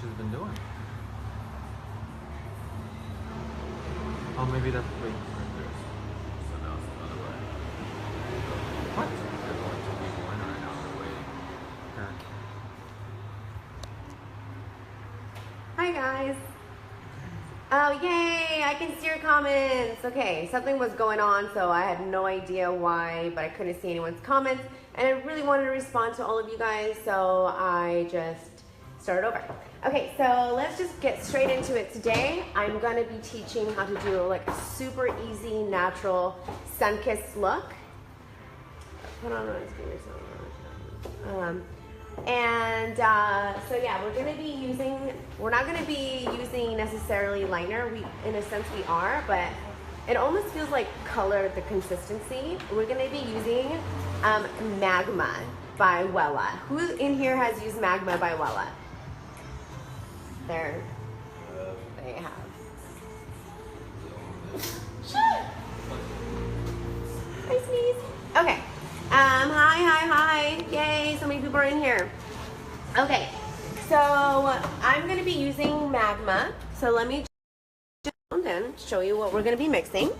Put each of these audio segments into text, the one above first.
she's been doing. Oh, maybe that's wait. So now it's another way. What? They're going to week one right now. They're waiting. Here. Hi guys. Oh yay! I can see your comments. Okay, something was going on, so I had no idea why, but I couldn't see anyone's comments, and I really wanted to respond to all of you guys, so I just started over. Okay, so let's just get straight into it today. I'm gonna be teaching how to do like a super easy, natural sun-kissed look. Put on a so yeah, we're not gonna be using necessarily liner. In a sense we are, but it almost feels like color, the consistency. We're gonna be using Magma by Wella. Who in here has used Magma by Wella? There, they have. Shut! I sneeze. Okay. Hi. Yay, so many people are in here. Okay, so I'm gonna be using Magma. So let me just show you what we're gonna be mixing.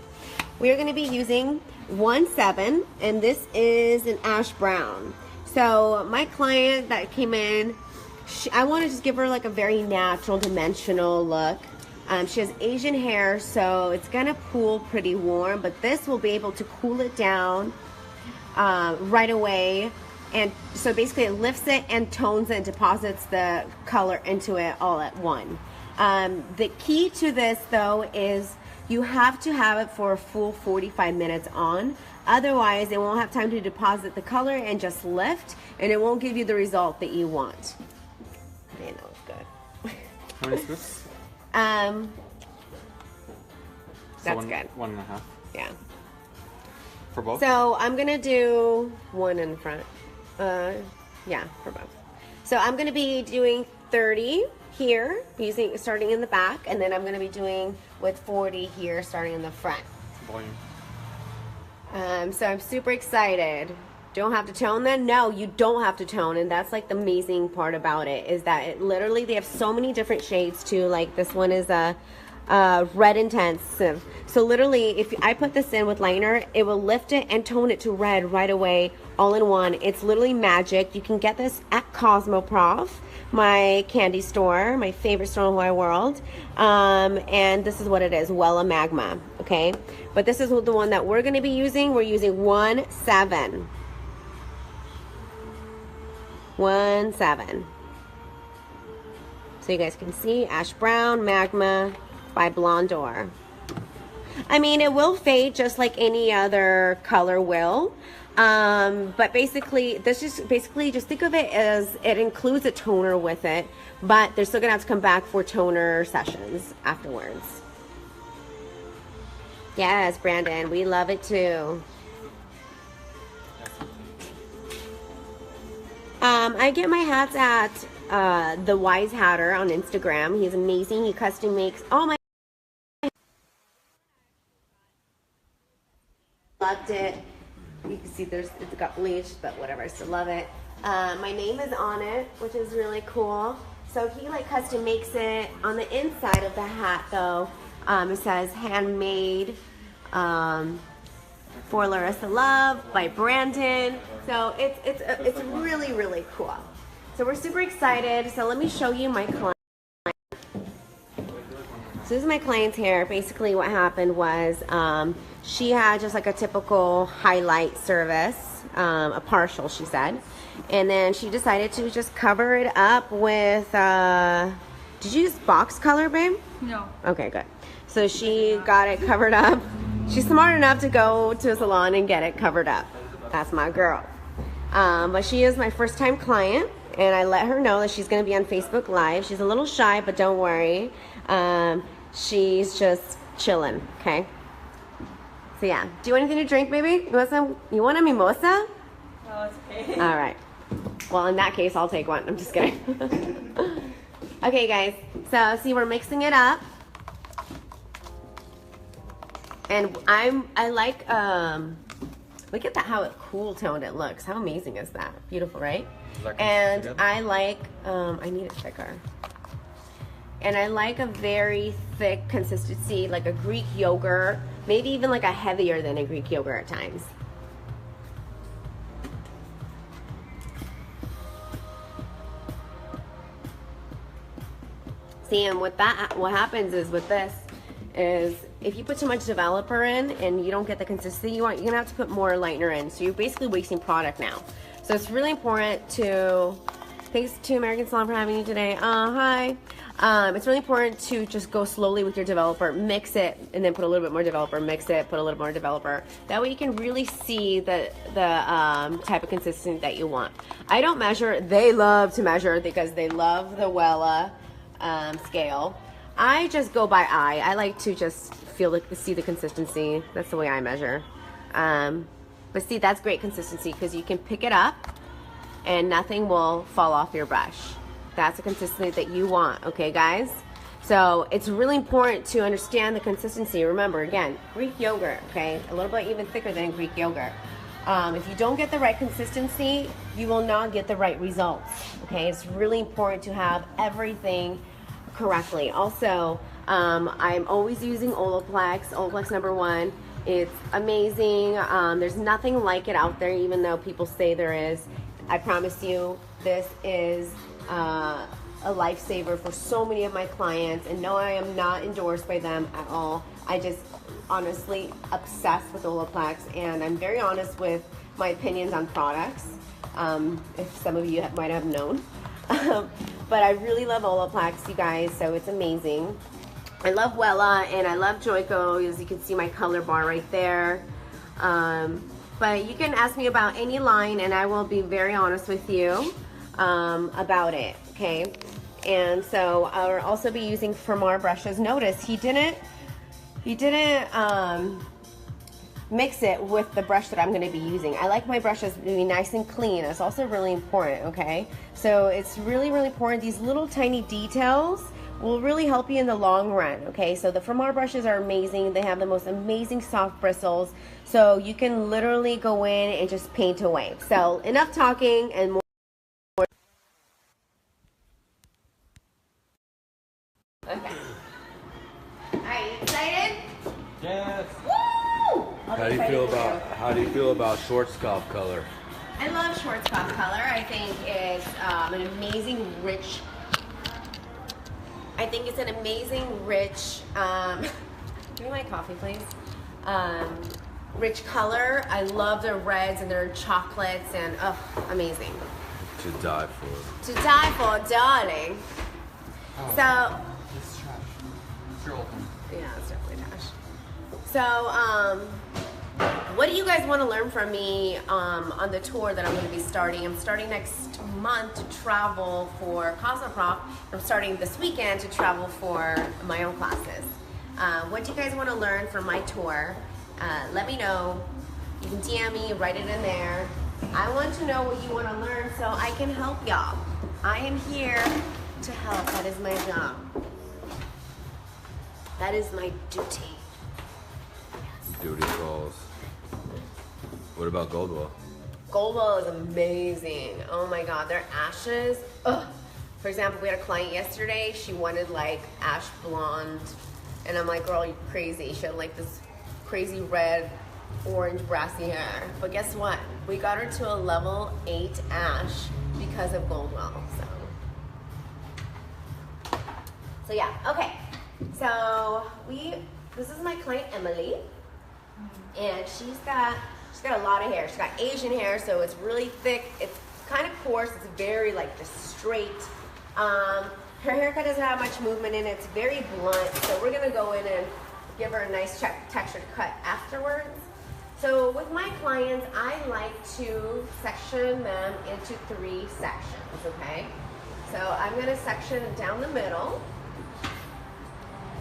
We're gonna be using 1.7, and this is an ash brown. So my client that came in, I want to just give her like a very natural, dimensional look. She has Asian hair, so it's gonna pool pretty warm, but this will be able to cool it down right away. And so basically it lifts it and tones it and deposits the color into it all at one. The key to this though is you have to have it for a full 45 minutes on. Otherwise it won't have time to deposit the color and just lift, and it won't give you the result that you want. Man, that was good. How many scoops? That's good. 1.5. Yeah. For both? So I'm gonna do one in front. Yeah, for both. So I'm gonna be doing 30 here, starting in the back, and then I'm gonna be doing with 40 here, starting in the front. Volume. So I'm super excited. Don't have to tone then? No, you don't have to tone, and that's like the amazing part about it, is that it literally, they have so many different shades too. Like this one is a red intensive. So literally, if I put this in with liner, it will lift it and tone it to red right away, all in one. It's literally magic. You can get this at Cosmoprof, my candy store, my favorite store in the whole world. And this is what it is, Wella Magma, okay? But this is the one that we're gonna be using. We're using 1.7. 1.7. So you guys can see, ash brown, Magma by Blondor. I mean, it will fade just like any other color will, but basically just think of it as it includes a toner with it, but they're still gonna have to come back for toner sessions afterwards. Yes, Brandon, we love it too. I get my hats at the Wise Hatter on Instagram. He's amazing. He custom makes all my. Loved it. You can see it's got bleached, but whatever, I still love it. My name is on it, which is really cool. So he like custom makes it. On the inside of the hat though, it says handmade for Larissa Love by Brandon. So it's really, really cool. So we're super excited. So let me show you my client. So this is my client's hair. Basically what happened was she had just like a typical highlight service, a partial she said. And then she decided to just cover it up with, did you use box color, babe? No. Okay, good. So she got it covered up. She's smart enough to go to a salon and get it covered up. That's my girl. But she is my first time client, and I let her know that she's going to be on Facebook Live. She's a little shy, but don't worry. She's just chilling, okay? So yeah, do you want anything to drink, baby? You want a mimosa? No, it's okay. All right. Well, in that case, I'll take one. I'm just kidding. Okay, guys. So see, we're mixing it up. And I like, look at that, how it cool toned it looks. How amazing is that? Beautiful, right? And I like, I need it thicker. And I like a very thick consistency, like a Greek yogurt, maybe even like a heavier than a Greek yogurt at times. See, and with that, what happens is with this is if you put too much developer in and you don't get the consistency you want, you're gonna have to put more lightener in. So you're basically wasting product now. So it's really important to, thanks to American Salon for having me today. Hi. It's really important to just go slowly with your developer, mix it, and then put a little bit more developer, mix it, put a little more developer. That way you can really see the type of consistency that you want. I don't measure. They love to measure because they love the Wella scale. I just go by eye. I like to just see the consistency. That's the way I measure. But see, that's great consistency because you can pick it up and nothing will fall off your brush. That's the consistency that you want, okay guys? So it's really important to understand the consistency. Remember, again, Greek yogurt, okay? A little bit even thicker than Greek yogurt. If you don't get the right consistency, you will not get the right results, okay? It's really important to have everything correctly. Also, I'm always using Olaplex #1. It's amazing. There's nothing like it out there, even though people say there is. I promise you, this is a lifesaver for so many of my clients. And no, I am not endorsed by them at all. I just honestly obsessed with Olaplex, and I'm very honest with my opinions on products, if some of you might have known. But I really love Olaplex, you guys, so it's amazing. I love Wella and I love Joico. As you can see my color bar right there. But you can ask me about any line and I will be very honest with you about it, okay? And so I'll also be using Fermar brushes. Notice he didn't mix it with the brush that I'm going to be using. I like my brushes to be nice and clean. It's also really important, okay? So it's really, really important. These little tiny details will really help you in the long run, okay? So the Fermar brushes are amazing. They have the most amazing soft bristles. So you can literally go in and just paint away. So enough talking and more. Okay. All right, you excited? Yes. Woo! How do you feel about short scalp color? I love short scalp color. I think it's an amazing rich. Give me my coffee, please. Rich color. I love their reds and their chocolates and amazing. To die for. To die for, darling. Oh, So. It's trash. It's your old one. Yeah, it's definitely trash. So, what do you guys want to learn from me on the tour that I'm going to be starting? I'm starting next month to travel for Cosmoprof. I'm starting this weekend to travel for my own classes. What do you guys want to learn from my tour? Let me know. You can DM me, write it in there. I want to know what you want to learn so I can help y'all. I am here to help. That is my job. That is my duty. Duty calls. What about Goldwell? Goldwell is amazing. Oh my God, their ashes. Ugh. For example, we had a client yesterday. She wanted like ash blonde. And I'm like, girl, you crazy. She had like this crazy red, orange, brassy hair. But guess what? We got her to a level 8 ash because of Goldwell. So yeah, okay. So this is my client Emily. And she's got a lot of hair. She's got Asian hair, so it's really thick. It's kind of coarse. It's very like just straight. Her haircut doesn't have much movement in it. It's very blunt. So we're gonna go in and give her a nice textured cut afterwards. So with my clients, I like to section them into 3 sections, okay? So I'm gonna section down the middle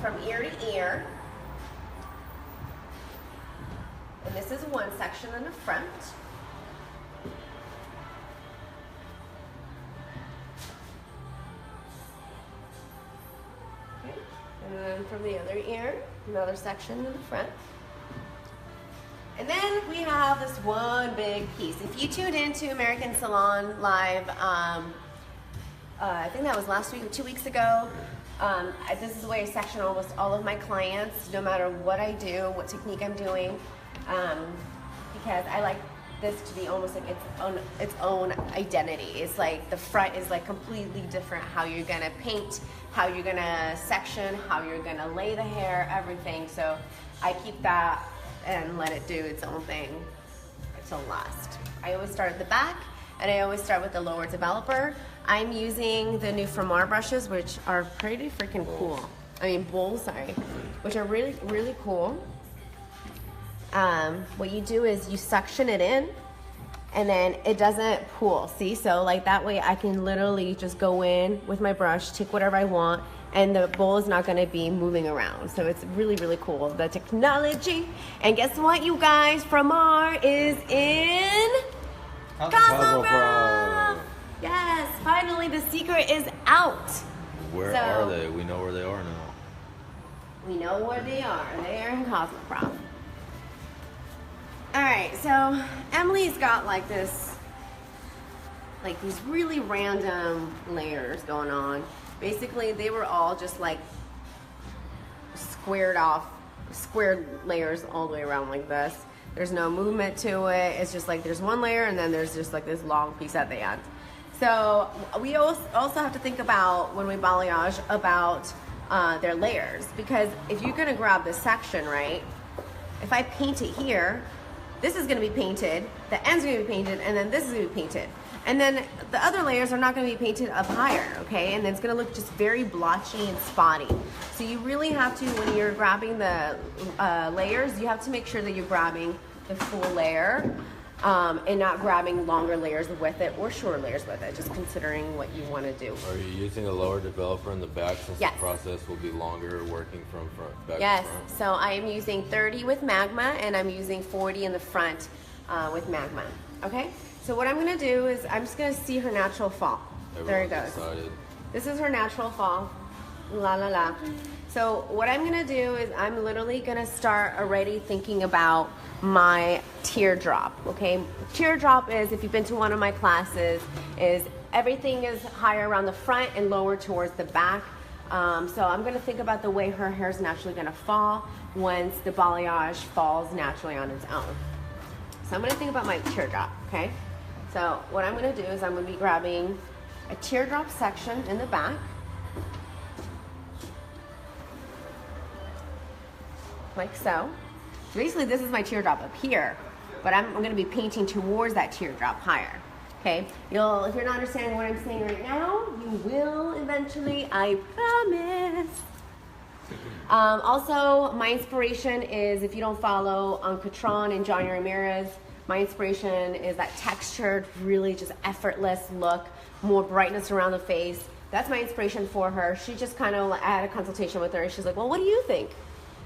from ear to ear. And this is one section in the front. Okay. And then from the other ear, another section in the front. And then we have this one big piece. If you tuned into American Salon Live, I think that was last week or 2 weeks ago, This is the way I section almost all of my clients, no matter what I do, what technique I'm doing, because I like this to be almost like its own identity. It's like the front is like completely different, how you're gonna paint, how you're gonna section, how you're gonna lay the hair, everything. So I keep that and let it do its own thing until last. I always start at the back, and I always start with the lower developer. I'm using the new From Our brushes, which are pretty freaking cool. I mean, bowls, sorry, which are really, really cool. What you do is you suction it in, and then it doesn't pool, see? So like that way I can literally just go in with my brush, take whatever I want, and the bowl is not gonna be moving around. So it's really, really cool, the technology. And guess what, you guys? From Our is in Cosmo. Yes, finally the secret is out. Where are they? We know where they are now. We know where they are. They are in Cosmoprof. Alright, so Emily's got like this, like these really random layers going on. Basically, they were all just like squared layers all the way around like this. There's no movement to it. It's just like there's one layer, and then there's just like this long piece at the end. So we also have to think about, when we balayage, about their layers, because if you're gonna grab this section, right, if I paint it here, this is gonna be painted, the end's gonna be painted, and then this is gonna be painted. And then the other layers are not gonna be painted up higher, okay? And then it's gonna look just very blotchy and spotty. So you really have to, when you're grabbing the layers, you have to make sure that you're grabbing the full layer, and not grabbing longer layers with it or shorter layers with it, just considering what you wanna do. Are you using a lower developer in the back, since Yes. the process will be longer working from back Yes, to front? so I am using 30 with Magma, and I'm using 40 in the front with Magma, okay? So what I'm gonna do is I'm just gonna see her natural fall. There it Everyone's goes. excited. This is her natural fall. La la la. So what I'm gonna do is I'm literally gonna start already thinking about my teardrop, okay? Teardrop is, if you've been to one of my classes, is everything is higher around the front and lower towards the back. So I'm gonna think about the way her hair is naturally gonna fall once the balayage falls naturally on its own. So I'm gonna think about my teardrop, okay? So what I'm gonna do is I'm gonna be grabbing a teardrop section in the back. Like so. Basically, this is my teardrop up here, but I'm going to be painting towards that teardrop higher. Okay? If you're not understanding what I'm saying right now, you will eventually, I promise. Also, my inspiration is, if you don't follow Catron and Johnny Ramirez, my inspiration is that textured, really just effortless look, more brightness around the face. That's my inspiration for her. She just kind of, I had a consultation with her, and she's like, well, what do you think?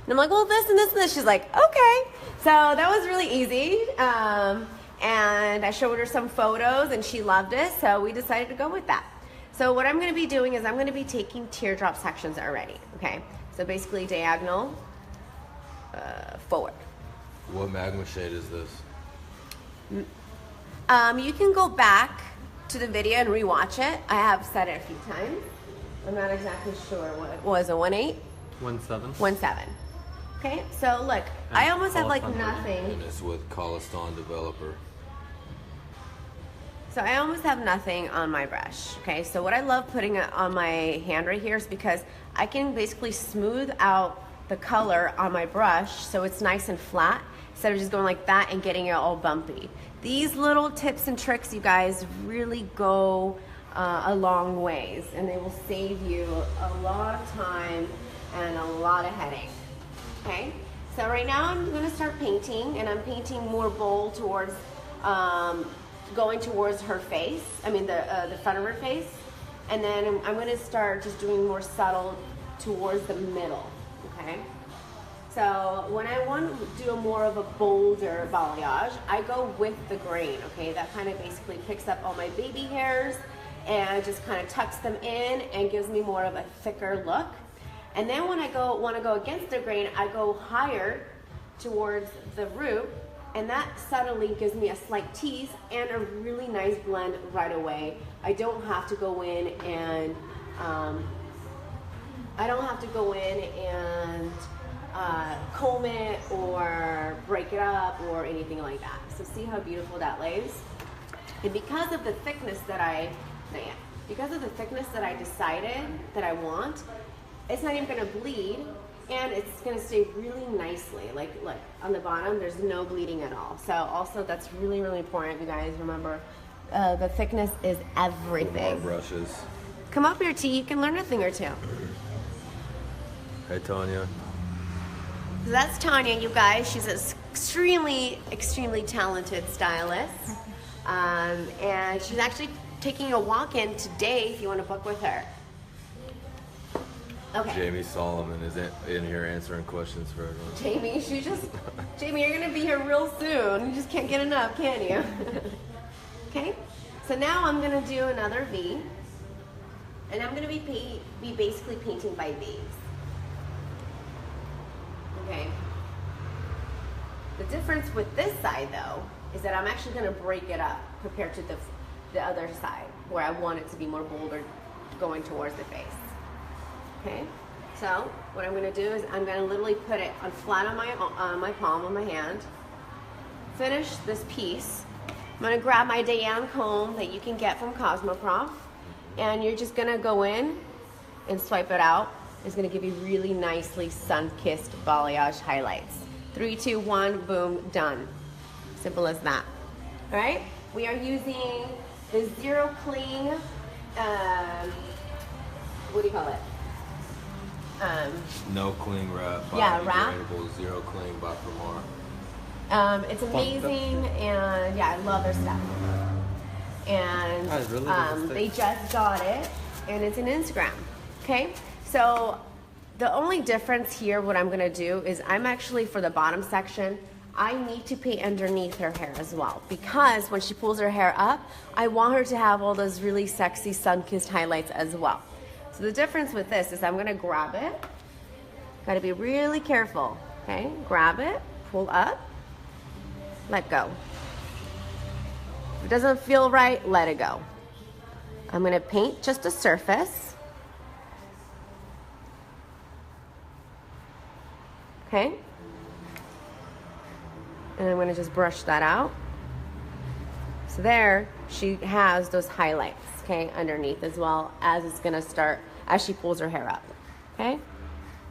And I'm like, well, this and this and this. She's like, okay. So that was really easy. And I showed her some photos, and she loved it. So we decided to go with that. So what I'm going to be doing is I'm going to be taking teardrop sections already. Okay. So basically diagonal, forward. What Magma shade is this? You can go back to the video and rewatch it. I have said it a few times. I'm not exactly sure what it was. A 1.8? 1.7. 1.7. Okay, so look, I almost have like Colistan. nothing. And it's with Colistan developer. So I almost have nothing on my brush. Okay, so what I love putting it on my hand right here is because I can basically smooth out the color on my brush so it's nice and flat, instead of just going like that and getting it all bumpy. These little tips and tricks, you guys, really go a long ways, and they will save you a lot of time and a lot of headache. Okay, so right now I'm going to start painting, and I'm painting more bold towards going towards her face. I mean the front of her face, and then I'm going to start just doing more subtle towards the middle. Okay, so when I want to do a more of a bolder balayage, I go with the grain. Okay, that kind of basically picks up all my baby hairs and just kind of tucks them in and gives me more of a thicker look. And then when I want to go against the grain, I go higher towards the root, and that subtly gives me a slight tease and a really nice blend right away. I don't have to go in and I don't have to go in and comb it or break it up or anything like that. So see how beautiful that lays? And because of the thickness that I decided that I want, it's not even gonna bleed, and it's gonna stay really nicely. Like look, on the bottom, there's no bleeding at all. So also that's really, really important, you guys. Remember, the thickness is everything. More brushes. Come up here, T, you can learn a thing or two. Hey, Tanya. So that's Tanya, you guys. She's an extremely, extremely talented stylist. And she's actually taking a walk-in today if you want to book with her. Okay. Jamie Solomon is in here answering questions for everyone. Jamie, Jamie, you're going to be here real soon. You just can't get enough, can you? Okay. So now I'm going to do another V. And I'm going to be basically painting by V's. Okay. The difference with this side, though, is that I'm actually going to break it up compared to the other side, where I want it to be more bolder going towards the face. Okay. So what I'm going to do is I'm going to literally put it on flat on my palm of my hand. Finish this piece. I'm going to grab my Diane comb that you can get from Cosmoprof, and you're just going to go in and swipe it out. It's going to give you really nicely sun-kissed balayage highlights. 3, 2, 1, boom, done. Simple as that. All right, we are using the Zero Cling, what do you call it? No cling wrap. Yeah, wrap. Zero cling by Primar. It's amazing, and yeah, I love their stuff. And they just got it, and it's an Instagram. Okay, so the only difference here, what I'm gonna do is I'm actually, for the bottom section, I need to paint underneath her hair as well, because when she pulls her hair up, I want her to have all those really sexy sun-kissed highlights as well. So the difference with this is I'm gonna grab it. Gotta be really careful, okay? Grab it, pull up, let go. If it doesn't feel right, let it go. I'm gonna paint just a surface. Okay? And I'm gonna just brush that out. So there, she has those highlights, okay, underneath, as well as it's gonna start as she pulls her hair up, okay?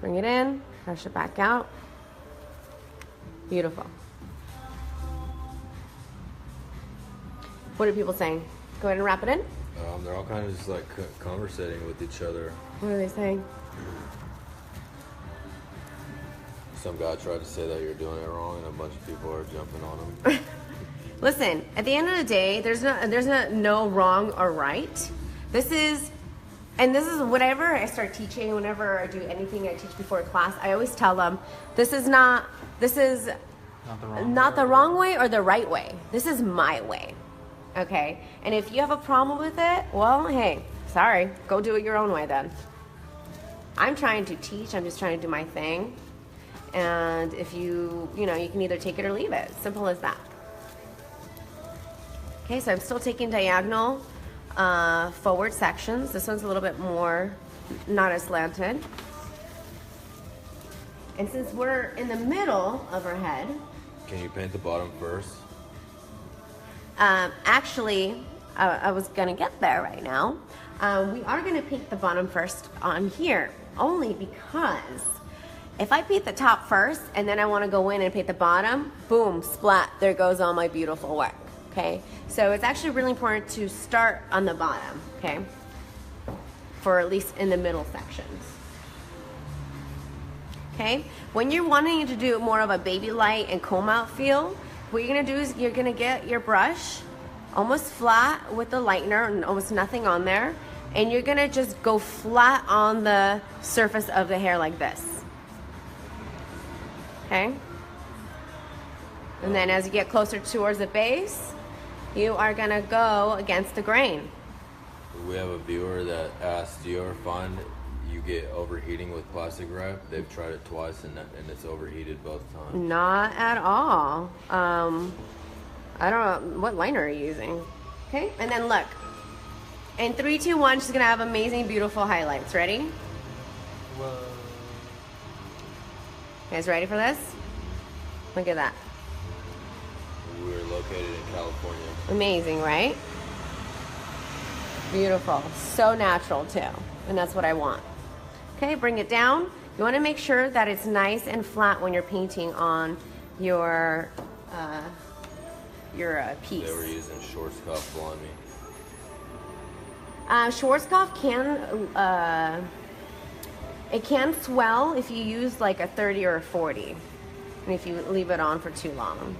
Bring it in, brush it back out. Beautiful. What are people saying? Go ahead and wrap it in. They're all kind of just like conversating with each other. What are they saying? Some guy tried to say that you're doing it wrong, and a bunch of people are jumping on him. Listen, at the end of the day, there's no wrong or right. This is whenever I start teaching, whenever I do anything I teach before a class, I always tell them, this is not the wrong way or the right way. This is my way, okay? And if you have a problem with it, well, hey, sorry, go do it your own way then. I'm trying to teach, I'm just trying to do my thing. And if you can either take it or leave it. Simple as that. Okay, so I'm still taking diagonal forward sections. This one's a little bit more, not as slanted. And since we're in the middle of her head. Can you paint the bottom first? Actually, I was gonna get there right now. We are gonna paint the bottom first on here, only because if I paint the top first and then I want to go in and paint the bottom, boom, splat, there goes all my beautiful work, okay? So it's actually really important to start on the bottom, okay? For at least in the middle sections. Okay? When you're wanting to do more of a baby light and comb out feel, what you're gonna do is you're gonna get your brush almost flat with the lightener and almost nothing on there, and you're gonna just go flat on the surface of the hair like this. Okay? And then as you get closer towards the base, you are gonna go against the grain. We have a viewer that asked, do you ever find you get overheating with plastic wrap? They've tried it twice and it's overheated both times. Not at all. I don't know, what liner are you using? Okay, and then look. In 3, 2, 1, she's gonna have amazing, beautiful highlights. Ready? Whoa. You guys ready for this? Look at that. We're located in California. Amazing, right? Beautiful. So natural too. And that's what I want. Okay, bring it down. You want to make sure that it's nice and flat when you're painting on your piece. They were using Schwarzkopf on me. Schwarzkopf can swell if you use like a 30 or a 40, and if you leave it on for too long.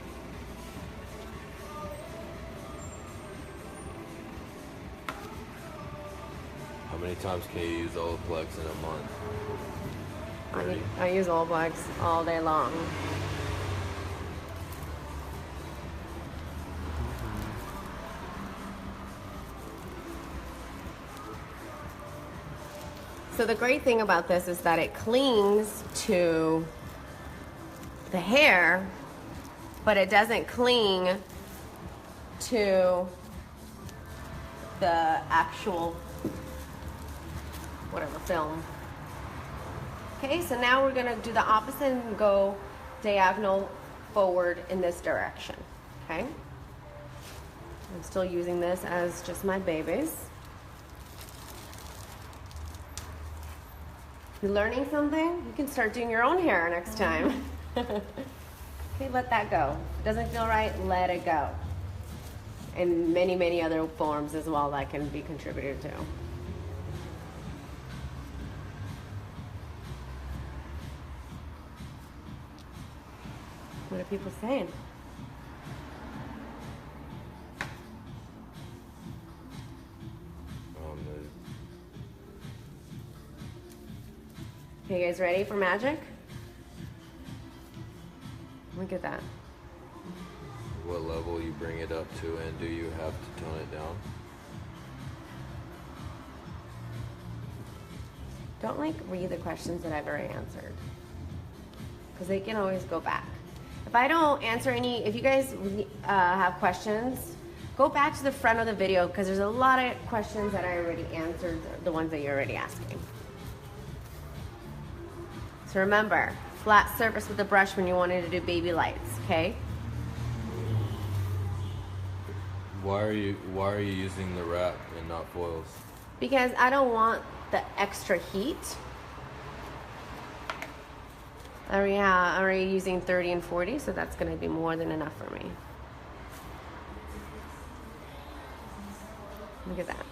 How many times can you use Olaplex in a month? 30. I use Olaplex all day long. So the great thing about this is that it clings to the hair, but it doesn't cling to the actual whatever film. Okay, so now we're gonna do the opposite and go diagonal forward in this direction. Okay, I'm still using this as just my babies. You learning something? You can start doing your own hair next time. Okay, let that go. If it doesn't feel right, let it go. And many, many other forms as well that can be contributed to. What are people saying? Okay, you guys ready for magic? Look at that. What level you bring it up to, and do you have to tone it down? Don't like read the questions that I've already answered, because they can always go back. If I don't answer any, if you guys have questions, go back to the front of the video, because there's a lot of questions that I already answered, the ones that you're already asking. So remember, flat surface with the brush when you wanted to do baby lights, okay? Why are you using the wrap and not foils? Because I don't want the extra heat. I'm already using 30 and 40, so that's gonna be more than enough for me. Look at that.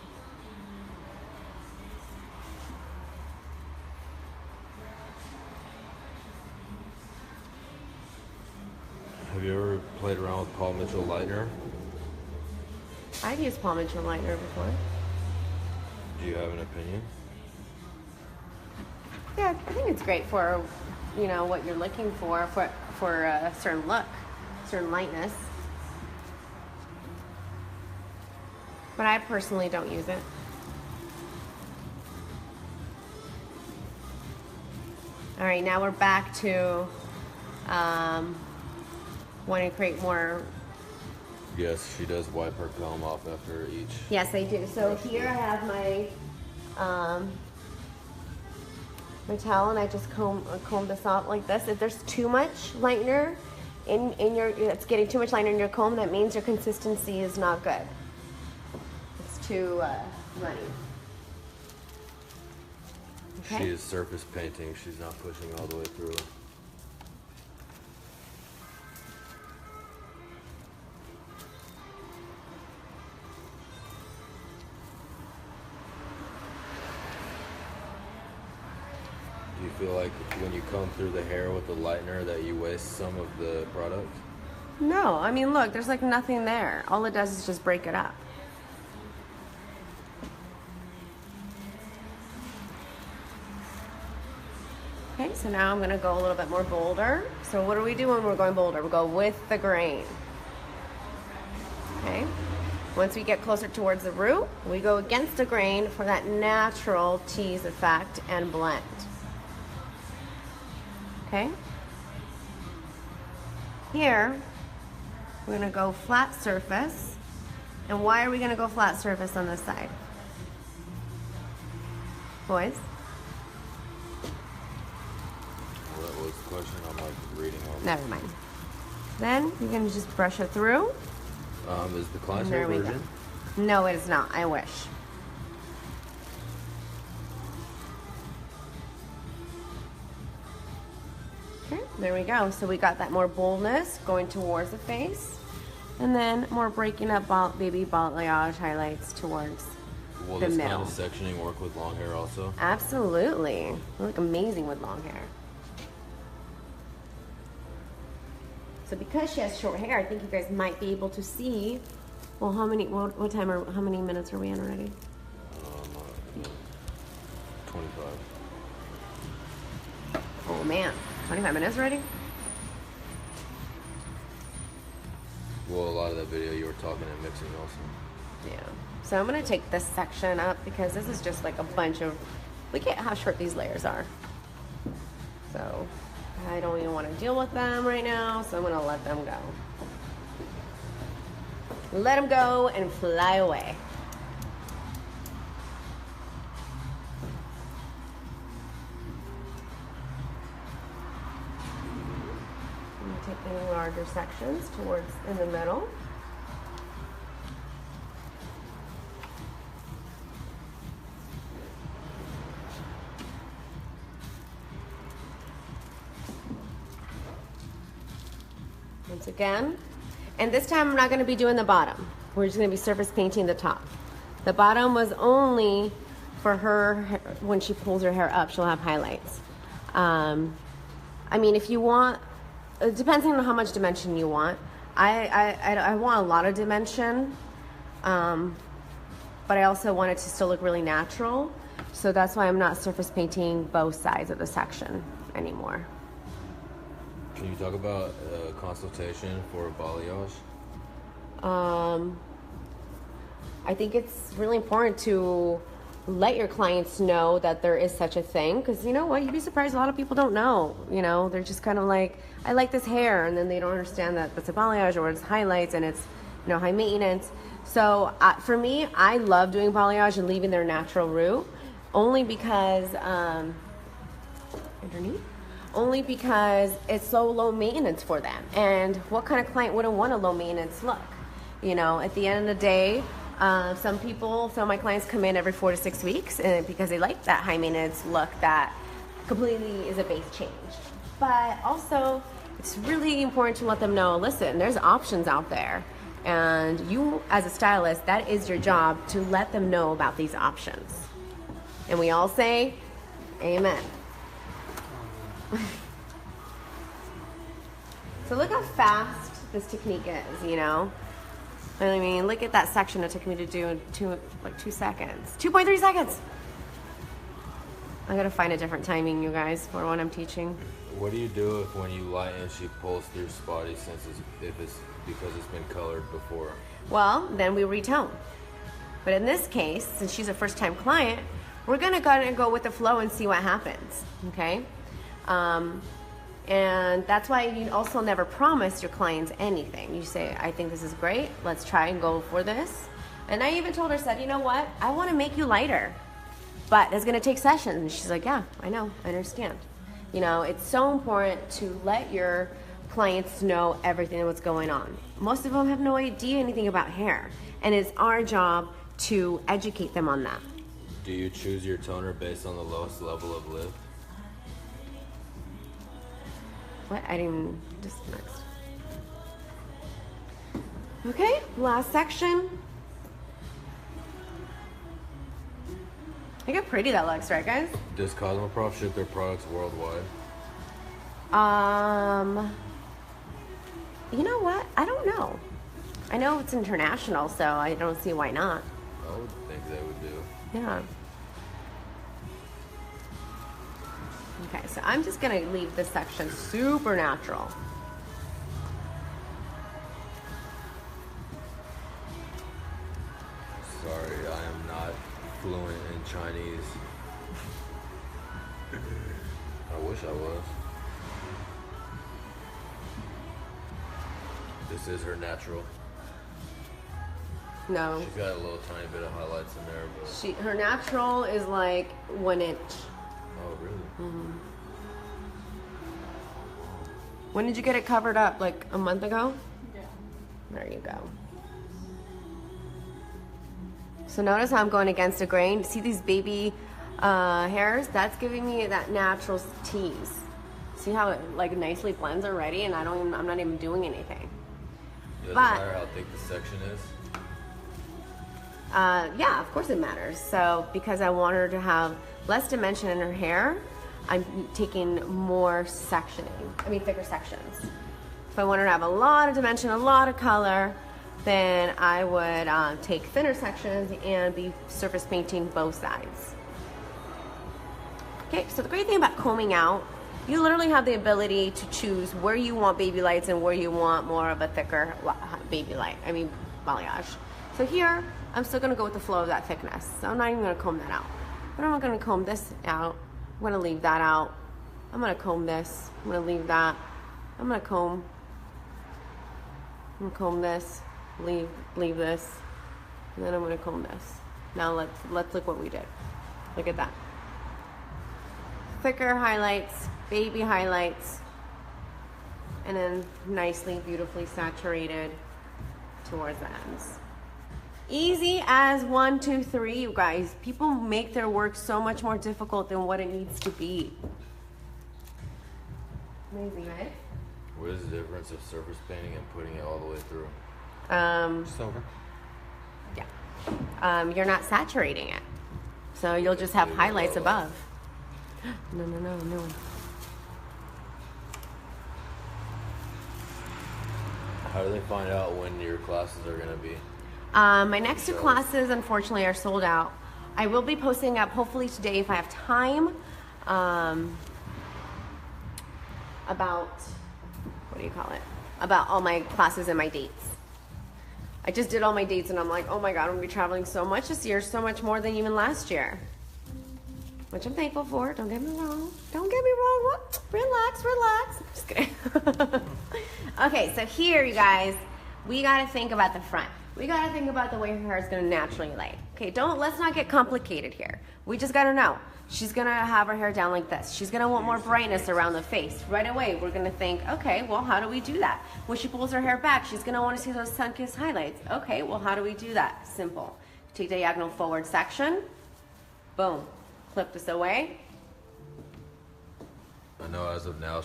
Have you ever played around with Paul Mitchell lightener? I've used Paul Mitchell lightener before. Do you have an opinion? Yeah, I think it's great for, you know, what you're looking for a certain look, certain lightness. But I personally don't use it. All right, now we're back to wanting to create more. Yes, she does wipe her comb off after each. Yes, I do. So here I have my my towel, and I just comb this out like this. If there's too much lightener in your, it's getting too much lightener in your comb, that means your consistency is not good. It's too runny. Okay. She is surface painting. She's not pushing all the way through. Do you feel like when you comb through the hair with the lightener that you waste some of the product? No, I mean, look, there's like nothing there. All it does is just break it up. Okay, so now I'm gonna go a little bit more bolder. So what do we do when we're going bolder? We go with the grain. Okay, once we get closer towards the root, we go against the grain for that natural tease effect and blend. Okay, here we're gonna go flat surface. And why are we gonna go flat surface on this side? Boys? What was the question? I'm like reading on. Never mind. Then you're gonna just brush it through. Is the client's There hair we go. version? No, it is not. I wish. Okay, there we go. So we got that more boldness going towards the face, and then more breaking up baby balayage highlights towards Will the this middle. kind of sectioning work with long hair also? Absolutely. You look amazing with long hair. So because she has short hair, I think you guys might be able to see. Well, how many minutes are we in already? 25. Oh man, 25 minutes already? Well, a lot of that video you were talking and mixing also. Yeah. So I'm gonna take this section up because this is just like a bunch of, look at how short these layers are. So I don't even want to deal with them right now, so I'm gonna let them go. Let them go and fly away. I'm gonna take any larger sections towards in the middle. Once again, and this time I'm not going to be doing the bottom. We're just going to be surface painting the top. The bottom was only for her, when she pulls her hair up, she'll have highlights. I mean, if you want, it depends on how much dimension you want. I want a lot of dimension, but I also want it to still look really natural. So that's why I'm not surface painting both sides of the section anymore. Can you talk about consultation for balayage? I think it's really important to let your clients know that there is such a thing, because you know what, you'd be surprised, a lot of people don't know. You know, they're just kind of like, I like this hair, and then they don't understand that that's a balayage or it's highlights and it's, you know, high maintenance. So for me, I love doing balayage and leaving their natural root, only because underneath. Only because it's so low maintenance for them. And what kind of client wouldn't want a low maintenance look? You know, at the end of the day, some of my clients come in every 4 to 6 weeks because they like that high maintenance look that completely is a base change. But also, it's really important to let them know, listen, there's options out there. And you, as a stylist, that is your job to let them know about these options. And we all say, amen. So look how fast this technique is, you know? I mean, look at that section it took me to do in 2 seconds. 2.3 seconds! I gotta find a different timing, you guys, for when I'm teaching. What do you do if when you lighten she pulls through spotty if it's because it's been colored before? Well, then we retone. But in this case, since she's a first-time client, we're gonna go with the flow and see what happens, okay? And that's why you also never promise your clients anything. You say, I think this is great, let's try and go for this. And I even told her, said, you know what, I want to make you lighter, but it's going to take sessions. And she's like, yeah, I know, I understand. You know, it's so important to let your clients know everything and what's going on. Most of them have no idea anything about hair, and it's our job to educate them on that. Do you choose your toner based on the lowest level of lift? What? I didn't, just next. Okay, last section. Look how pretty that looks, right guys? Does Cosmoprof ship their products worldwide? You know what? I don't know. I know it's international, so I don't see why not. I would think they would do. Yeah. Okay, so I'm just gonna leave this section super natural. Sorry, I am not fluent in Chinese. I wish I was. This is her natural. No. She's got a little tiny bit of highlights in there, but... Her natural is like 1 inch. Oh, really? Mm-hmm. When did you get it covered up? Like a month ago? Yeah. There you go. So notice how I'm going against the grain. See these baby hairs? That's giving me that natural tease. See how it like nicely blends already, and I'm not even doing anything. Doesn't But matter how thick the section is. yeah, of course it matters. So because I want her to have less dimension in her hair, I'm taking more thicker sections. If I want her to have a lot of dimension, a lot of color, then I would take thinner sections and be surface painting both sides. Okay, so the great thing about combing out, you literally have the ability to choose where you want baby lights and where you want more of a thicker balayage. So here, I'm still gonna go with the flow of that thickness. So I'm not even gonna comb that out. But I'm not gonna comb this out. I'm gonna leave that out. I'm gonna comb this. I'm gonna leave that. I'm gonna comb this, leave this, and then I'm gonna comb this. Now let's look what we did. Look at that. Thicker highlights, baby highlights, and then nicely, beautifully saturated towards the ends. Easy as 1, 2, 3, you guys. People make their work so much more difficult than what it needs to be. Amazing, right? What is the difference of surface painting and putting it all the way through? Silver. Yeah. You're not saturating it. So you'll just have highlights above. No. How do they find out when your classes are going to be? My next 2 classes, unfortunately, are sold out. I will be posting up, hopefully today if I have time, about, about all my classes and my dates. I just did all my dates and I'm like, oh my God, I'm going to be traveling so much this year, so much more than even last year. Which I'm thankful for, don't get me wrong. Don't get me wrong, relax. Just kidding. Okay, so here, you guys, we gotta think about the front. We gotta think about the way her hair is gonna naturally lay. Okay, let's not get complicated here. We just gotta know. She's gonna have her hair down like this. She's gonna want more brightness around the face. Right away, we're gonna think, okay, well, how do we do that? When she pulls her hair back, she's gonna wanna see those sun-kissed highlights. Okay, well, how do we do that? Simple. Take diagonal forward section, boom. Clip this away. I know as of now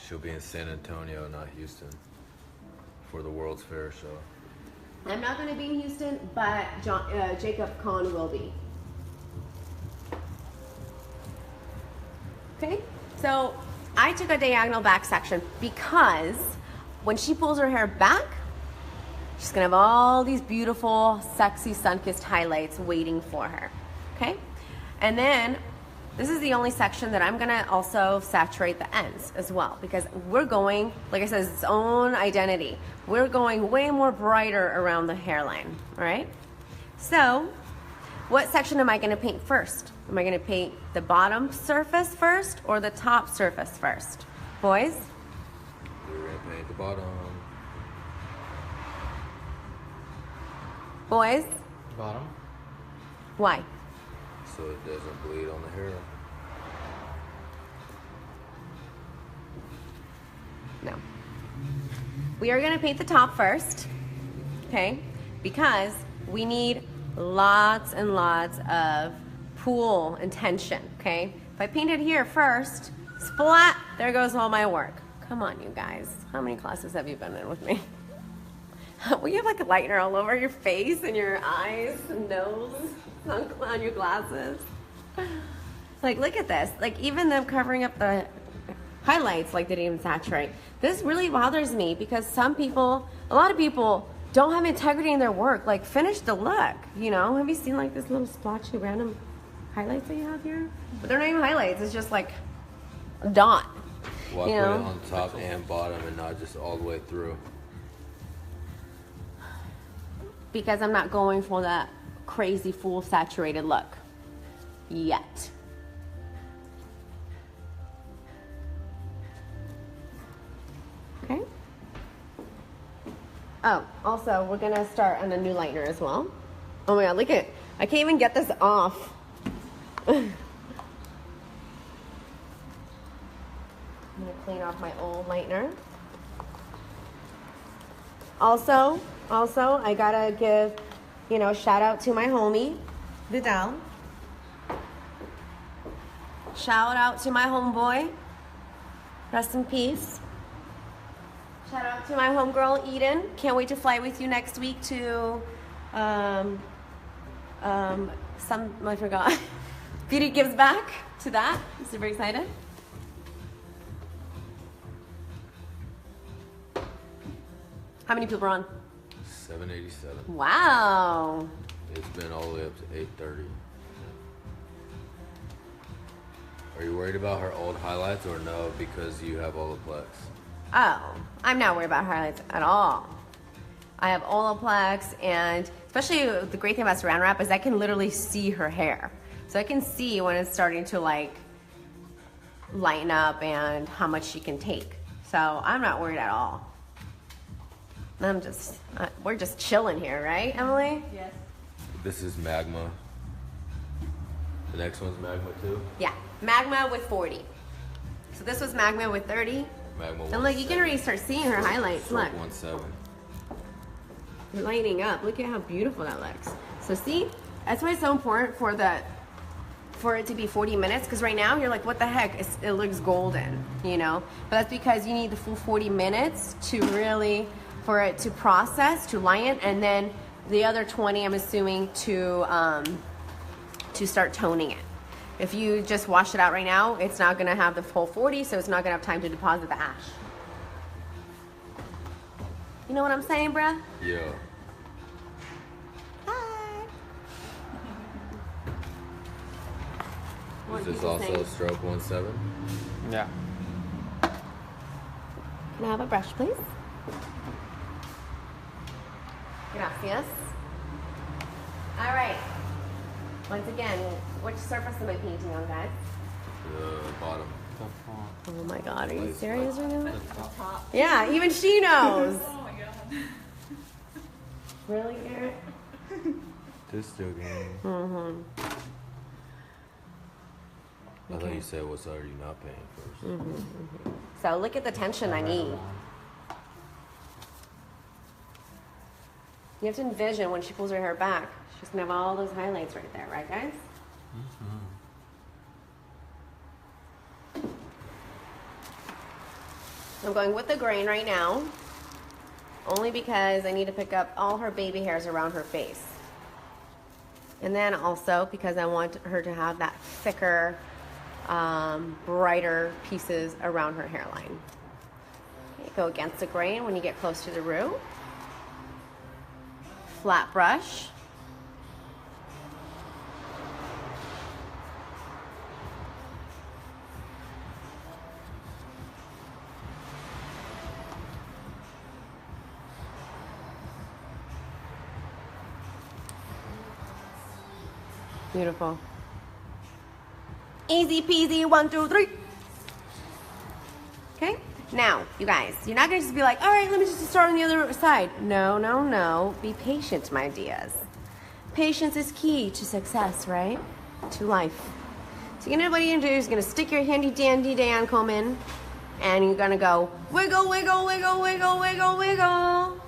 she'll be in San Antonio, not Houston, for the World's Fair show. I'm not going to be in Houston, but Jacob Kahn will be. Okay, so I took a diagonal back section because when she pulls her hair back, she's going to have all these beautiful, sexy, sun-kissed highlights waiting for her. Okay? And then this is the only section that I'm gonna also saturate the ends as well, because we're going, like I said, it's its own identity. We're going way more brighter around the hairline, all right? So what section am I gonna paint first? Am I gonna paint the bottom surface first or the top surface first? Boys? We're gonna paint the bottom. Boys? Bottom. Why? So it doesn't bleed on the hair. No. We are going to paint the top first, okay? Because we need lots and lots of pool and tension, okay? If I paint it here first, splat, there goes all my work. Come on, you guys. How many classes have you been in with me? Well, you have like a lightener all over your face and your eyes and nose. On your glasses. Like, look at this. Like, even them covering up the highlights, like they didn't even saturate. This really bothers me because a lot of people don't have integrity in their work. Like, finish the look, you know? Have you seen like this little splotchy random highlights that you have here? But they're not even highlights. It's just like a dot. Why you put know? it on top and bottom and not just all the way through? Because I'm not going for that crazy full saturated look yet. Okay. Oh, also we're gonna start on a new lightener as well. Oh my God, look at, I can't even get this off. I'm gonna clean off my old lightener. Also, I gotta give, you know, shout out to my homie, Vidal. Shout out to my homeboy. Rest in peace. Shout out to my homegirl, Eden. Can't wait to fly with you next week to, I forgot. Beauty Gives Back to that. I'm super excited. How many people are on? 787. Wow. It's been all the way up to 8:30. Are you worried about her old highlights or no because you have Olaplex? Oh, I'm not worried about highlights at all. I have Olaplex, and especially the great thing about Saran Wrap is I can literally see her hair. So I can see when it's starting to like lighten up and how much she can take. So I'm not worried at all. We're just chilling here, right, Emily? Yes. This is Magma. The next one's Magma too? Yeah, Magma with 40. So this was Magma with 30. Magma And look, you can already start seeing her highlights. Look, 17. they're lighting up. Look at how beautiful that looks. So see, that's why it's so important for it to be 40 minutes, because right now you're like, what the heck? It looks golden, you know? But that's because you need the full 40 minutes to really, for it to process, to lighten, and then the other 20, I'm assuming, to start toning it. If you just wash it out right now, it's not gonna have the full 40, so it's not gonna have time to deposit the ash. You know what I'm saying, bruh? Yeah. Hi. Is this also stroke 17? Yeah. Can I have a brush, please? Gracias. All right. Once again, which surface am I painting on, guys? The bottom. Oh my God, are you serious right now? Top. Yeah, even she knows. Oh my god. Really, Garrett? Just joking. Mm-hmm. I thought you said what's already not paying first. So look at the tension I need. You have to envision when she pulls her hair back, she's gonna have all those highlights right there, right, guys? I'm going with the grain right now, only because I need to pick up all her baby hairs around her face. And then also because I want her to have that thicker, brighter pieces around her hairline. Okay, go against the grain when you get close to the root. Flat brush. Beautiful. Easy peasy, 1, 2, 3. Okay, now, you guys, you're not gonna just be like, all right, let me just start on the other side. No, no, no. Be patient, my dears. Patience is key to success, right? To life. So you know what you're gonna do is you're gonna stick your handy dandy Dan comb in, and you're gonna go wiggle, wiggle, wiggle, wiggle, wiggle, wiggle.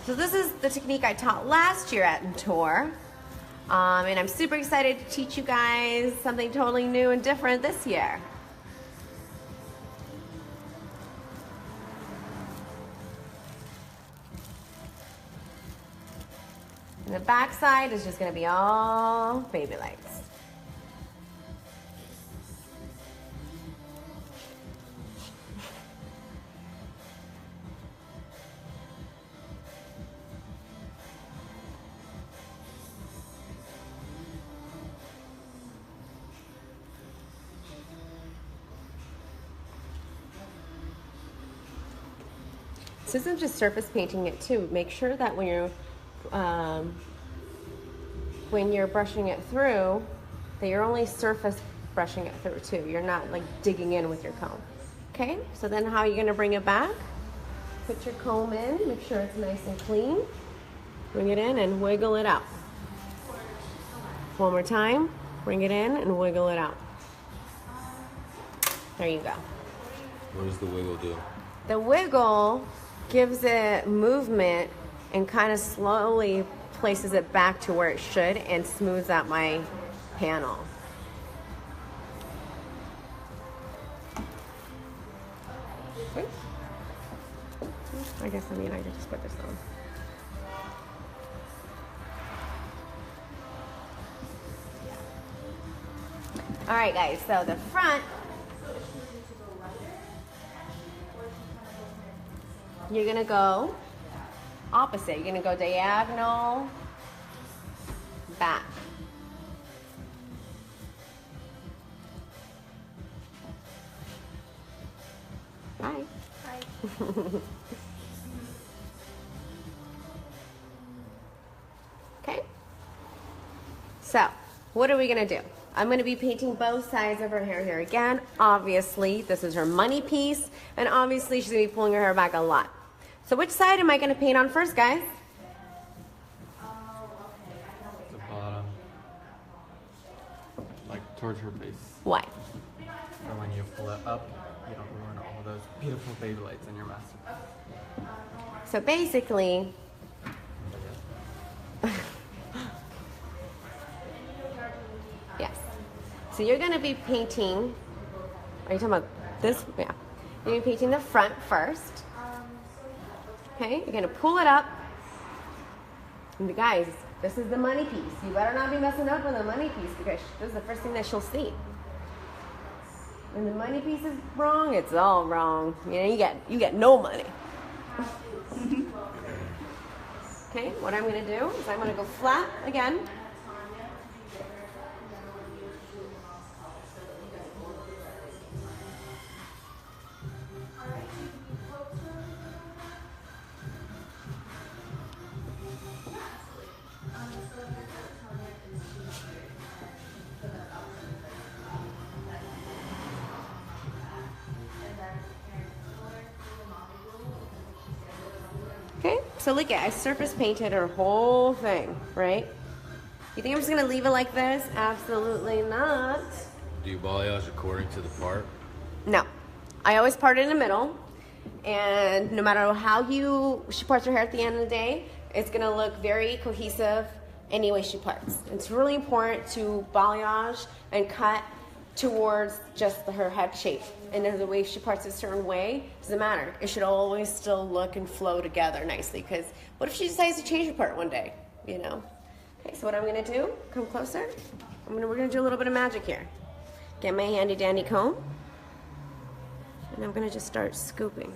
So this is the technique I taught last year at Tour. And I'm super excited to teach you guys something totally new and different this year. And the back side is just going to be all baby lights. So this is just surface painting it too. Make sure that when you're brushing it through, that you're only surface brushing it through too. You're not like digging in with your comb. Okay, so then how are you gonna bring it back? Put your comb in, make sure it's nice and clean. Bring it in and wiggle it out. One more time, bring it in and wiggle it out. There you go. What does the wiggle do? The wiggle gives it movement and kind of slowly places it back to where it should and smooths out my panel. I guess, I mean, I could just put this on. All right, guys, so the front, you're gonna go opposite. You're gonna go diagonal, back. Hi. Hi. Okay. So, what are we gonna do? I'm going to be painting both sides of her hair here again. Obviously, this is her money piece, and obviously she's going to be pulling her hair back a lot. So which side am I going to paint on first, guys? The bottom. Like towards her face. Why? So when you pull it up, you don't ruin all those beautiful baby lights in your master. So basically, yes. So you're going to be painting, are you talking about this? Yeah. You're going to be painting the front first. Okay, you're going to pull it up. And guys, this is the money piece. You better not be messing up with the money piece because this is the first thing that she'll see. When the money piece is wrong, it's all wrong. You know, you get no money. Okay, what I'm going to do is I'm going to go flat again. Okay, so look at, I surface painted her whole thing, right? You think I'm just gonna leave it like this? Absolutely not. Do you balayage according to the part? No, I always part it in the middle, and no matter how she parts her hair at the end of the day, it's gonna look very cohesive any way she parts. It's really important to balayage and cut towards just her head shape. And if the way she parts a certain way, doesn't matter. It should always still look and flow together nicely, because what if she decides to change her part one day, you know? Okay, so what I'm gonna do, come closer. We're gonna do a little bit of magic here. Get my handy dandy comb, and I'm gonna just start scooping.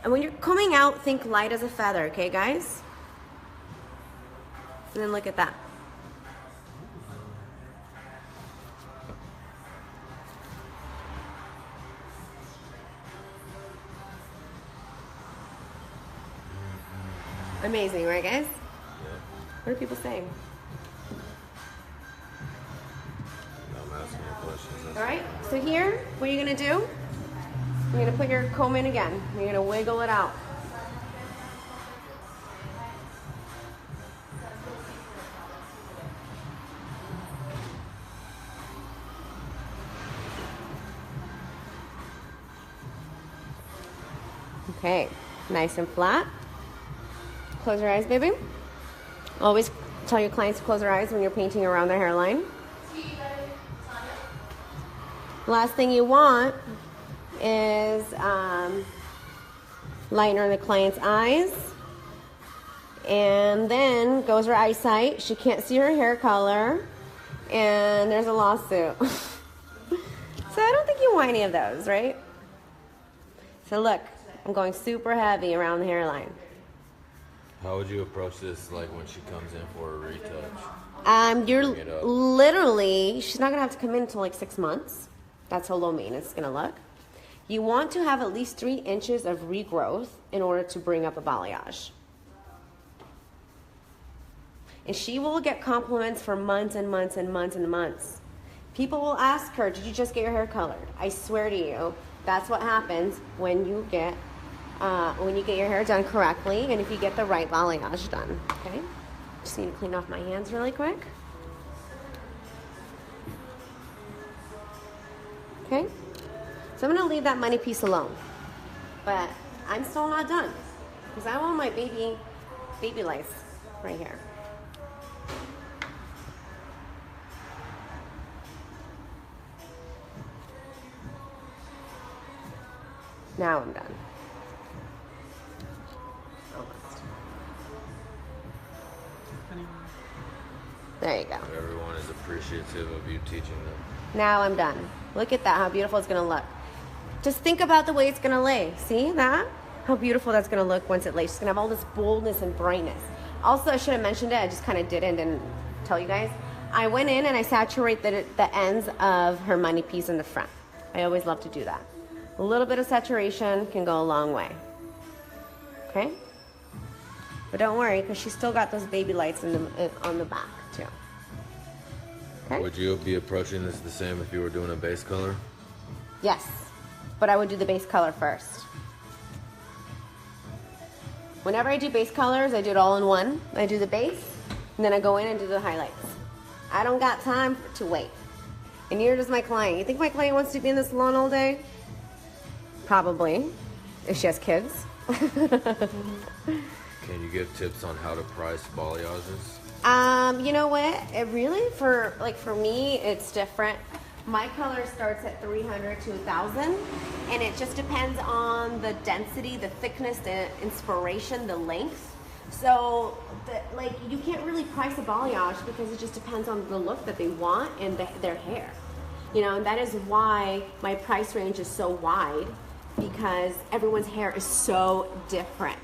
And when you're combing out, think light as a feather, okay guys? And then look at that. Amazing, right guys? Yeah. What are people saying? I'm asking you questions. All right, so here, what you're gonna do, you're gonna put your comb in again. You're gonna wiggle it out. Okay, nice and flat. Close your eyes, baby. Always tell your clients to close their eyes when you're painting around their hairline. Last thing you want is liner in the client's eyes. And then goes her eyesight. She can't see her hair color. And there's a lawsuit. So I don't think you want any of those, right? So look, I'm going super heavy around the hairline. How would you approach this, like when she comes in for a retouch? You're literally, she's not gonna have to come in until like 6 months. That's how low maintenance it's gonna look. You want to have at least 3 inches of regrowth in order to bring up a balayage. And she will get compliments for months and months and months and months. People will ask her, did you just get your hair colored? I swear to you, that's what happens when you get your hair done correctly and if you get the right balayage done, okay? Just need to clean off my hands really quick. Okay, so I'm gonna leave that money piece alone. But I'm still not done because I want my baby lice right here. Now I'm done. Almost. There you go. Everyone is appreciative of you teaching them. Now I'm done. Look at that, how beautiful it's gonna look. Just think about the way it's gonna lay. See that? How beautiful that's gonna look once it lays. It's gonna have all this boldness and brightness. Also, I should have mentioned it, I just kind of didn't tell you guys. I went in and I saturate the ends of her money piece in the front. I always love to do that. A little bit of saturation can go a long way. Okay? But don't worry, because she's still got those baby lights on the back, too. Okay? Would you be approaching this the same if you were doing a base color? Yes, but I would do the base color first. Whenever I do base colors, I do it all in one. I do the base, and then I go in and do the highlights. I don't got time to wait. And neither does my client. You think my client wants to be in the salon all day? Probably, if she has kids. Can you give tips on how to price balayages? You know what? It really, for me, it's different. My color starts at 300 to 1,000, and it just depends on the density, the thickness, the inspiration, the length. So, you can't really price a balayage because it just depends on the look that they want and their hair. You know, and that is why my price range is so wide, because everyone's hair is so different.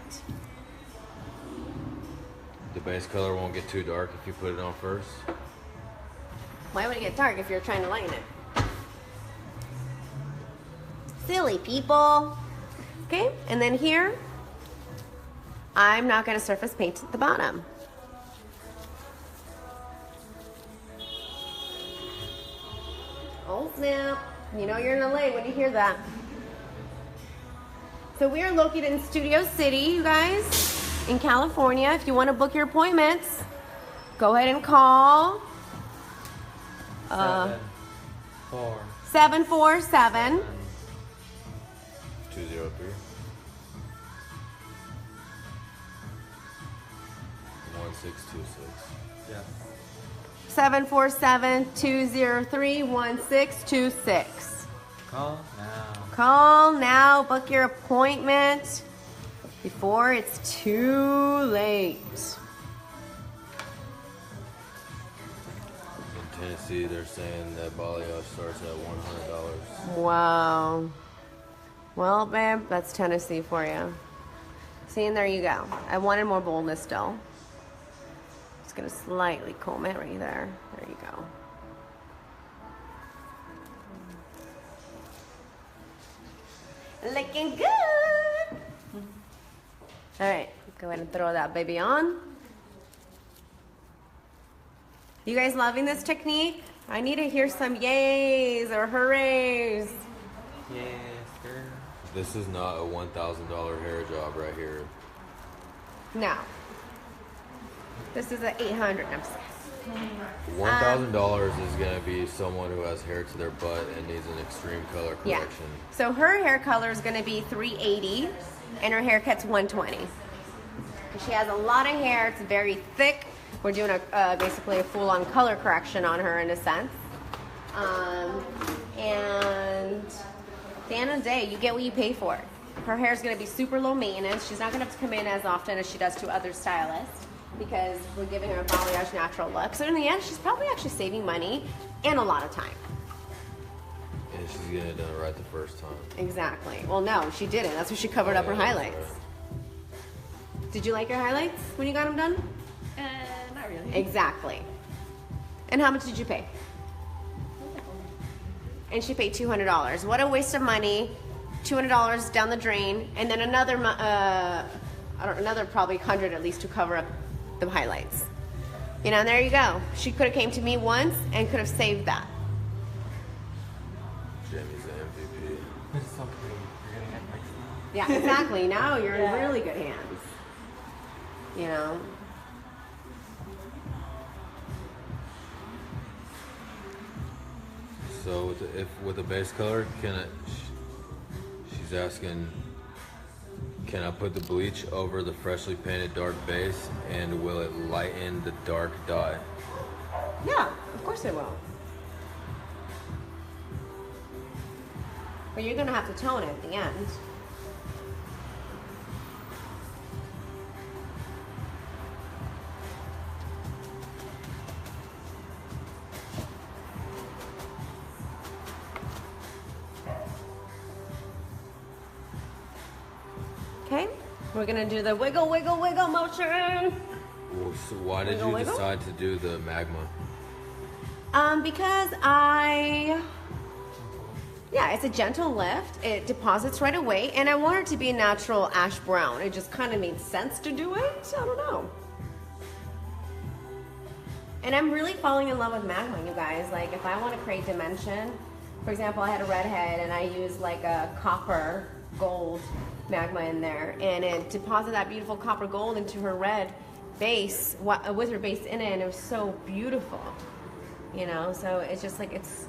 The base color won't get too dark if you put it on first? Why would it get dark if you're trying to lighten it? Silly people. Okay, and then here, I'm not going to surface paint at the bottom. Oh snap, you know you're in LA when you hear that. So we are located in Studio City, you guys, in California. If you want to book your appointments, go ahead and call 747 203 1626. Yeah. 747-203-1626. Call now. Call now, book your appointment before it's too late. In Tennessee, they're saying that balayage starts at $100. Wow. Well, babe, that's Tennessee for you. See, and there you go. I wanted more boldness still. Just gonna slightly comb it right there. There you go. Looking good. All right, go ahead and throw that baby on. You guys loving this technique? I need to hear some yays or hoorays. Yes, girl. This is not a $1,000 hair job right here. No. This is an $800. I'm sorry. $1,000 is going to be someone who has hair to their butt and needs an extreme color Yeah. correction. So her hair color is going to be 380 and her haircut's 120. She has a lot of hair. It's very thick. We're doing basically a full-on color correction on her in a sense. And at the end of the day, you get what you pay for. Her hair is going to be super low maintenance. She's not going to have to come in as often as she does to other stylists, because we're giving her a balayage natural look. So in the end, she's probably actually saving money and a lot of time. And she's going to have done it right the first time. Exactly. Well, no, she didn't. That's why she covered up her highlights. Right. Did you like your highlights when you got them done? Not really. Exactly. And how much did you pay? And she paid $200. What a waste of money. $200 down the drain, and then another probably 100 at least to cover up the highlights. You know, and there you go. She could have came to me once and could have saved that. Jamie's the MVP. It's so pretty. You're gonna get next time. Yeah, exactly. Now you're Yeah. in really good hands. You know. So with the base color, she's asking Can I put the bleach over the freshly painted dark base, and will it lighten the dark dye? Yeah, of course it will. But you're gonna have to tone it at the end. Okay, we're gonna do the wiggle, wiggle, wiggle motion. Well, so why did Wiggle, you wiggle? decide to do the magma? Because it's a gentle lift. It deposits right away, and I want it to be a natural ash brown. It just kind of made sense to do it. I don't know. And I'm really falling in love with magma, you guys. Like, if I want to create dimension, for example, I had a redhead, and I used like a copper gold magma in there, and it deposited that beautiful copper gold into her red base, with her base in it, and it was so beautiful. You know, so it's just like it's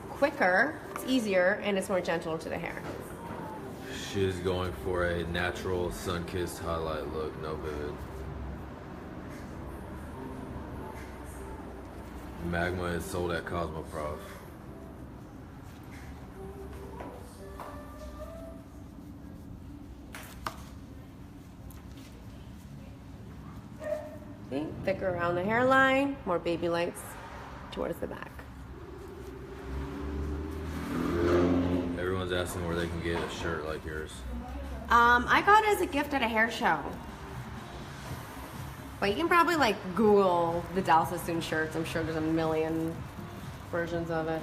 quicker, it's easier, and it's more gentle to the hair. She is going for a natural sun-kissed highlight look, no vivid. Magma is sold at Cosmoprof. See, thicker around the hairline, more baby lights towards the back. Everyone's asking where they can get a shirt like yours. I got it as a gift at a hair show. But you can probably like Google the Dal Sassoon shirts. I'm sure there's a million versions of it.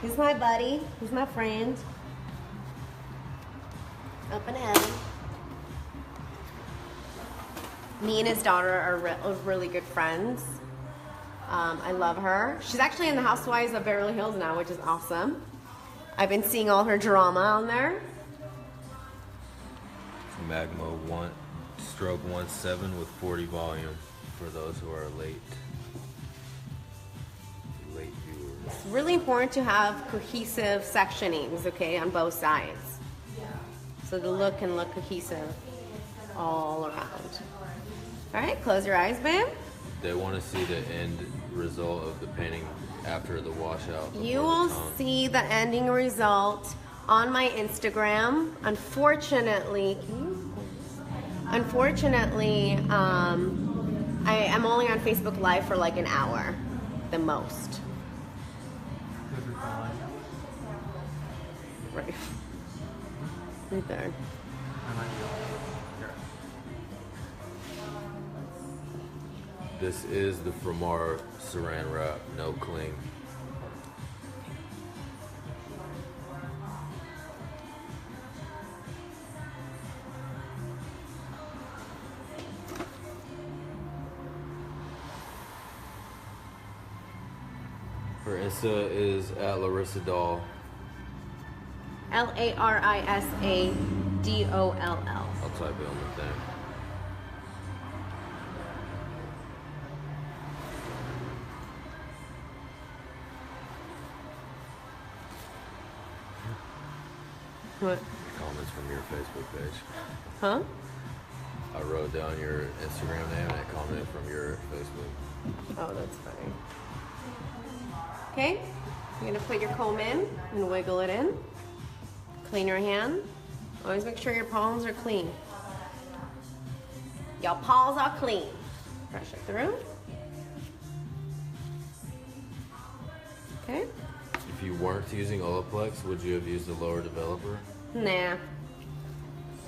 He's my buddy. He's my friend. Up in heaven. Me and his daughter are really good friends. I love her. She's actually in the Housewives of Beverly Hills now, which is awesome. I've been seeing all her drama on there. Magma stroke 1.7 with 40 volume for those who are late viewers. It's really important to have cohesive sectionings, okay, on both sides. So the look can look cohesive all around. All right, close your eyes, babe. They want to see the end result of the painting after the washout. You will see the ending result on my Instagram. Unfortunately, I am only on Facebook Live for like an hour, the most. Right. Right there. This is the Framar Saran Wrap, no cling. Her Insta is at Larissa Doll. LARISADOLL. I'll type it on the thing. What? Comments from your Facebook page. Huh? I wrote down your Instagram name and I commented from your Facebook. Oh, that's funny. Okay, you're gonna put your comb in and wiggle it in. Clean your hand. Always make sure your palms are clean. Your paws are clean. Brush it through. Okay. If you weren't using Olaplex, would you have used a lower developer? Nah.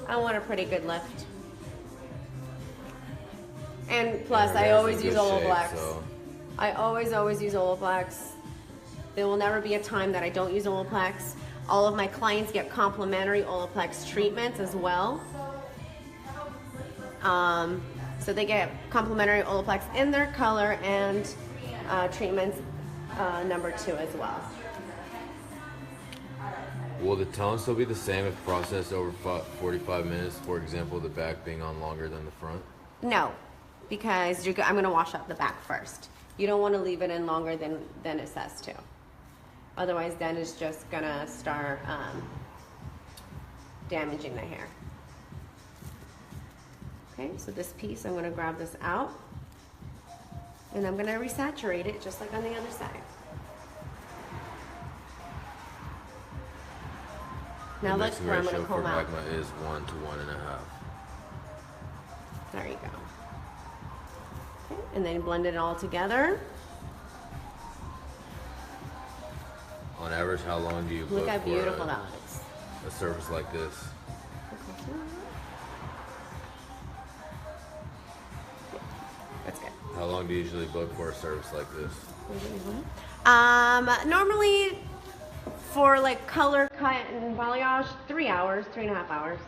I want a pretty good lift. And plus, Your I hair's always in use good shape, Olaplex. so- I always use Olaplex. There will never be a time that I don't use Olaplex. All of my clients get complimentary Olaplex treatments as well. So they get complimentary Olaplex in their color and treatments number 2 as well. Will the tone still be the same if processed over 45 minutes? For example, the back being on longer than the front? No, because I'm going to wash out the back first. You don't want to leave it in longer than it says to. Otherwise, then it's just going to start damaging the hair. Okay, so this piece, I'm gonna grab this out and I'm gonna resaturate it just like on the other side. Now look where I'm gonna comb out. Magma is 1 to 1.5. There you go. Okay, and then blend it all together. On average, how long do you Look book how for beautiful that looks. a service like this? That's good. How long do you usually book for a service like this? Normally for like color cut and balayage, 3 hours, 3.5 hours.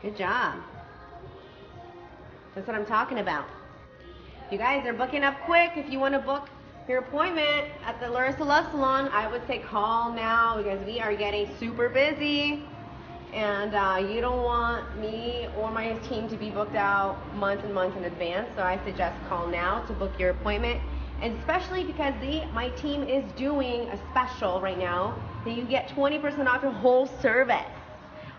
Good job. That's what I'm talking about. You guys are booking up quick. If you want to book your appointment at the Larissa Love Salon, I would say call now because we are getting super busy. And you don't want me or my team to be booked out months and months in advance. So I suggest call now to book your appointment. And especially because my team is doing a special right now that you get 20% off your whole service.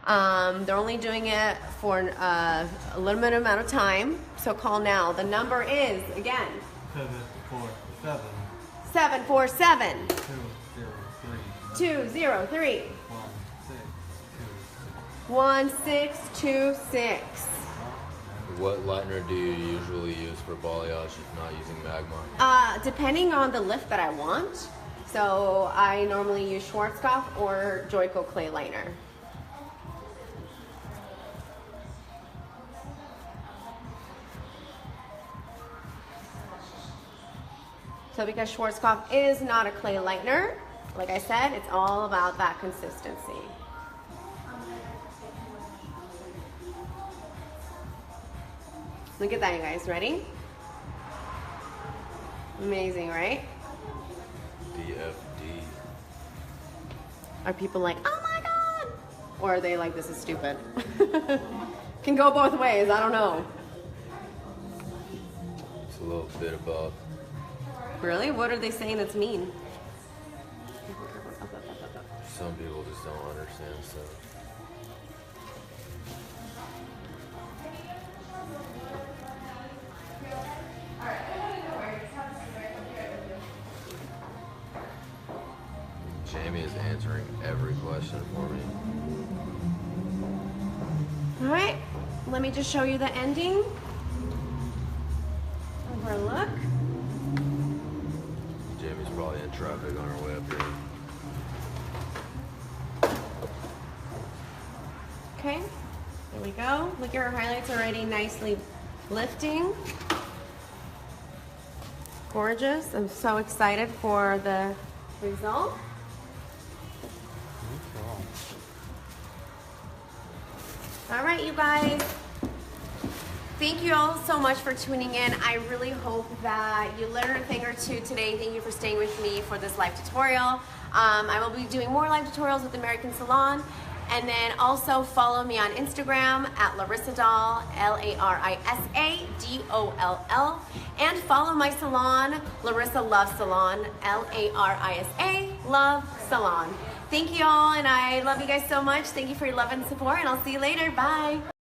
They're only doing it for a limited amount of time, so call now. The number is, again, 747 203 1626. What lightener do you usually use for balayage if not using Magma? Depending on the lift that I want. So I normally use Schwarzkopf or Joico clay liner. So because Schwarzkopf is not a clay lightener, like I said, it's all about that consistency. Look at that, you guys. Ready? Amazing, right? DFD. Are people like, oh my God? Or are they like, this is stupid? Can go both ways, I don't know. It's a little bit of both. Really? What are they saying that's mean? Some people just don't understand stuff. Jamie is answering every question for me. All right, let me just show you the ending. Over a look. Jamie's probably in traffic on her way up here. Okay, there we go. Look at her highlights already nicely lifting. Gorgeous. I'm so excited for the result. All right, you guys. Thank you all so much for tuning in. I really hope that you learned a thing or two today. Thank you for staying with me for this live tutorial. I will be doing more live tutorials with American Salon. And then also follow me on Instagram at Larissa Doll, LARISADOLL. And follow my salon, Larissa Love Salon, LARISA Love Salon. Thank you all, and I love you guys so much. Thank you for your love and support, and I'll see you later. Bye.